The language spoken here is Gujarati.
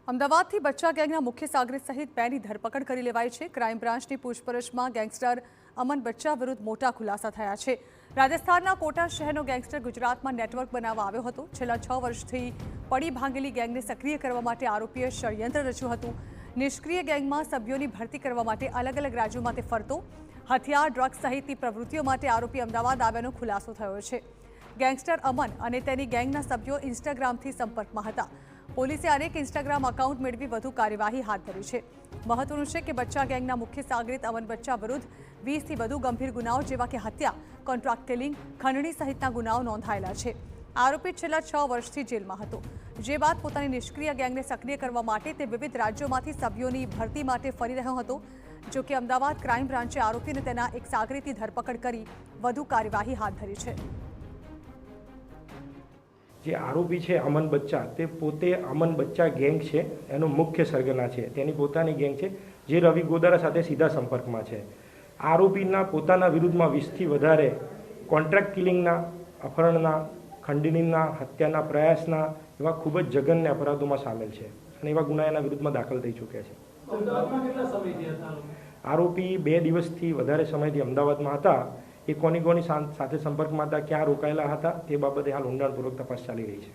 અમદાવાદથી બચ્ચા ગેંગના મુખ્ય સાગરીત સહિત બેની ધરપકડ કરી લેવાઈ છે। ક્રાઇમ બ્રાન્ચની પૂછપરછમાં ગેંગસ્ટર અમન બચ્ચા વિરુદ્ધ મોટા ખુલાસા થયા છે। રાજસ્થાનના કોટા શહેરનો ગેંગસ્ટર ગુજરાતમાં નેટવર્ક બનાવવા આવ્યો હતો। છેલ્લા 6 વર્ષથી પડી ભાંગેલી ગેંગને સક્રિય કરવા માટે આરોપીએ ષડયંત્ર રચ્યું હતું। નિષ્ક્રિય ગેંગમાં સભ્યોની ભરતી કરવા માટે અલગ અલગ રાજ્યોમાં તે ફરતો। હથિયાર, ડ્રગ્સ સહિતની પ્રવૃત્તિઓ માટે આરોપી અમદાવાદ આવ્યાનો ખુલાસો થયો છે। ગેંગસ્ટર અમન અને તેની ગેંગના સભ્યો ઇન્સ્ટાગ્રામથી સંપર્કમાં હતા। પોલીસે અનેક ઇન્સ્ટાગ્રામ એકાઉન્ટ મેળવી વધુ કાર્યવાહી હાથ ધરી છે। મહત્વનું છે કે બચ્ચા ગેંગના મુખ્ય સાગરીત અમન બચ્ચા વિરુદ્ધ 20થી વધુ ગંભીર ગુનાઓ જેવા કે હત્યા, કોન્ટ્રાક્ટ કિલિંગ, ખંડણી સહિતના ગુનાઓ નોંધાયેલા છે। આરોપી છેલ્લા 6 વર્ષથી જેલમાં હતો, જે બાદ પોતાની નિષ્ક્રિય ગેંગને સક્રિય કરવા માટે તે વિવિધ રાજ્યોમાંથી સભ્યોની ભરતી માટે ફરી રહ્યો હતો। જો કે અમદાવાદ ક્રાઇમ બ્રાન્ચે આરોપીને તેના એક સાગરીતની ધરપકડ કરી વધુ કાર્યવાહી હાથ ધરી છે। જે આરોપી છે અમન બચ્ચા, તે પોતે અમન બચ્ચા ગેંગ છે એનો મુખ્ય સરગના છે। તેની પોતાની ગેંગ છે જે રવિ ગોદારા સાથે સીધા સંપર્કમાં છે। આરોપીના પોતાના વિરુદ્ધમાં 20થી વધારે કોન્ટ્રાક્ટ કિલિંગના, અપહરણના, ખંડણીના, હત્યાના પ્રયાસના એવા ખૂબ જ જઘન્ય અપરાધોમાં સામેલ છે અને એવા ગુના એના વિરુદ્ધમાં દાખલ થઈ ચૂક્યા છે। આરોપી 2 દિવસથી વધારે સમયથી અમદાવાદમાં હતા। એ કોની સાથે સંપર્કમાં હતા, ક્યાં રોકાયેલા હતા, તે બાબતે હાલ ઊંડાણપૂર્વક તપાસ ચાલી રહી છે।